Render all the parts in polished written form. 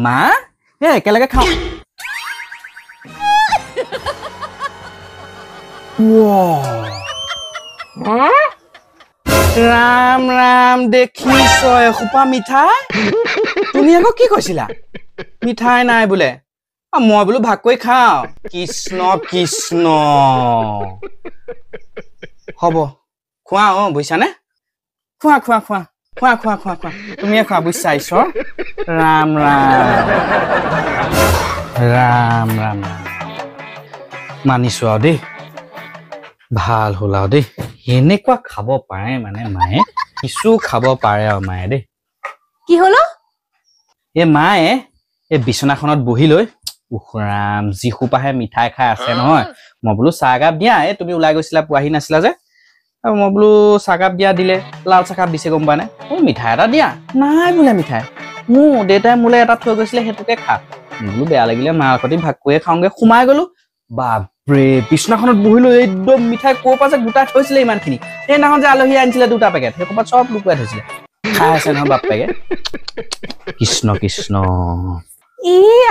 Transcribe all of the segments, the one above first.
মা এ একেলগে খাওঁ ৰাম ৰাম দেখিছ এসোপা মিঠাই তুমি আকৌ কি কৈছিলা মিঠাই নাই বোলে মই বোলো ভাগ কৰি খাওঁ কৃষ্ণ কৃষ্ণ হ'ব খোৱা বুজিছানে খোৱা খোৱা খোৱা খোৱা খোৱা খোৱা খোৱা তুমিয়ে খোৱা বুজিছা ঈশ্বৰ ৰাম ৰাম ৰাম ৰাম মানিছো আৰু দেই ভাল হ'ল আৰু দেই এনেকুৱা খাব পাৰে মানে মায়ে কিছু খাব পাৰে আৰু মায়ে দেই কি হলো মায়ে এই বিছনাখনত বহি লৈ উখৰাম যিখোপাহে মিঠাই খাই আছে নহয় মই বোলো চাহকাপ দিয়া তুমি ওলাই গৈছিলা পোৱাহি নাছিলা যে মই বোলো চাহকাপ দিয়া দিলে লাল চাহকাপ দিছে গম পানে মিঠাই এটা দিয়া নাই বোলে মিঠাই মোৰ দেউতাই মোলে এটা থৈ গৈছিলে সেইটোকে খা বোলো বেয়া লাগিলে মাৰ সৈতে ভাগ কৰিয়ে খাওঁগে সোমাই গলো বাপৰে বিছনাখনত বহি লৈ একদম মিঠাই ক'ৰ পৰা যে গোটাই থৈছিলে ইমানখিনি সেইদিনাখন যে আলহী আনিছিলে 2টা পেকেট সেই ক'ৰবাত চব লুকুৱাই থৈছিলে খাই আছে নহয় বাপেকে কৃষ্ণ কৃষ্ণ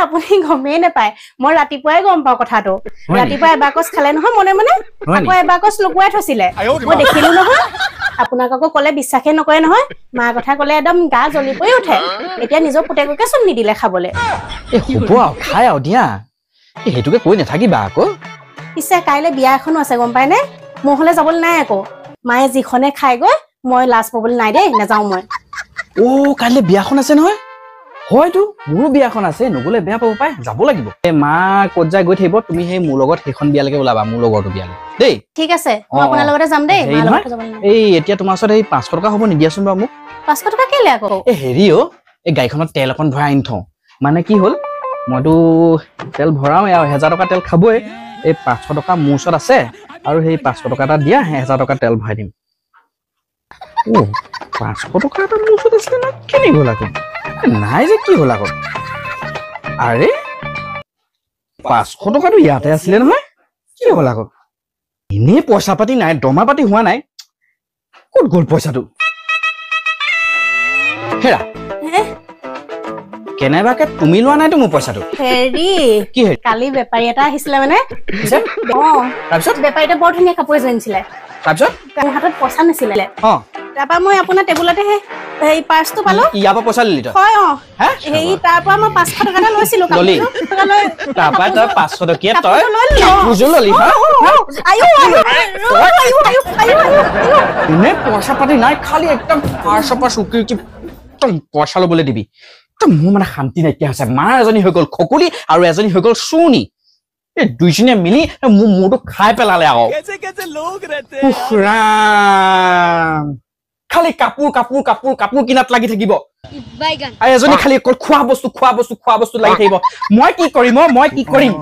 আপুনি গমেই নাপায় মই ৰাতিপুৱাই গম পাওঁ কথাটো ৰাতিপুৱা এবাকচ খালে নহয় মনে মনে আকৌ এবাকচ লুকুৱাই থৈছিলে মই দেখিলো নহয় আপোনাক আকৌ ক'লে বিশ্বাসে নকৰে নহয় মাৰ কথা ক'লে একদম গা জ্বলি পৰি উঠে এতিয়া নিজৰ পুতেককে চোন নিদিলে খাবলে হ'ব খাই আৰু দিয়া সেইটোকে কৈ নাথাকিবা আকৌ পিছে কাইলে বিয়া এখনো আছে গম পাই নে মোৰ হলে যাবলৈ নাই আকৌ মায়ে যিখনে খাই গৈ মই লাজ পাবলৈ নাই দেই নাযাওঁ মই কাইলে বিয়াখন আছে নহয় হয়তো মোৰো বিয়াখন আছে নগলে বেয়া পাব পাই যাব লাগিব মা ক'ত যায় গৈ থাকিব তুমি সেই মোৰ লগত সেইখন বিয়ালৈকে ওলাবা মোৰ লগৰটো বিয়ালৈ দেই ঠিক আছে মই আপোনাৰ লগতে যাম দেই এই এতিয়া তোমাৰ ওচৰত এই 500 টকা হ'ব নিদিয়াচোন বাৰু মোক 500 টকা কেলে আকৌ হেৰি এই গাড়ীখনত তেল অকণ ভৰাই আনি থওঁ মানে কি হ'ল মইতো তেল ভৰাও আৰু 1000 টকা তেল খাবই এই 500 টকা মোৰ ওচৰত আছে আৰু সেই 500 টকা এটা দিয়া 1000 টকা তেল ভৰাই দিম 500 টকা এটা মোৰ ওচৰত আছিলে না কেনে গ'ল আকৌ নাই যে কি হ'ল আকৌ আৰে 500 টকাটো ইয়াতে আছিলে নহয় কি হ'ল আকৌ এনেই পইচা পাতি নাই দমা পাতি হোৱা নাই ক'ত গ'ল পইচাটো হেৰা কেনেবাকে তুমি লোৱা নাইতো মোৰ পইচাটো হেৰি কি হেৰি কালি বেপাৰী এটা আহিছিলে মানে তাৰপিছত বেপাৰীটা বৰ ধুনীয়া কাপোৰ এযোৰ আনিছিলে তাৰপিছত মোৰ হাতত পইচা নাছিলে তাৰপৰা মই আপোনাৰ টেবুলতে সেই পাৰ্চটো পালো ইয়াৰ পৰা পইচা লিলি হয় সেই তাৰ পৰা মই 500 টকা এটা লৈছিলো তাৰপৰা তই 500 টকীয়া তই বুজো ললি এনে পইচা পাতি নাই খালি একদম পাৰ্চৰ উকি একদম পইচা ল'বলৈ দিবি মোৰ মানে শান্তি নাইকিয়া হৈছে মাৰ এজনী হৈ গ'ল খকুলি আৰু এজনী হৈ গ'ল চুনি এই দুইজনীয়ে মিলি মোৰ মূৰটো খাই পেলালে আকৌ খালি কাপোৰ কাপোৰ কাপোৰ কাপোৰ কিনাত লাগি থাকিব আৰু এজনী খালি অকল খোৱা বস্তু লাগি থাকিব মই কি কৰিম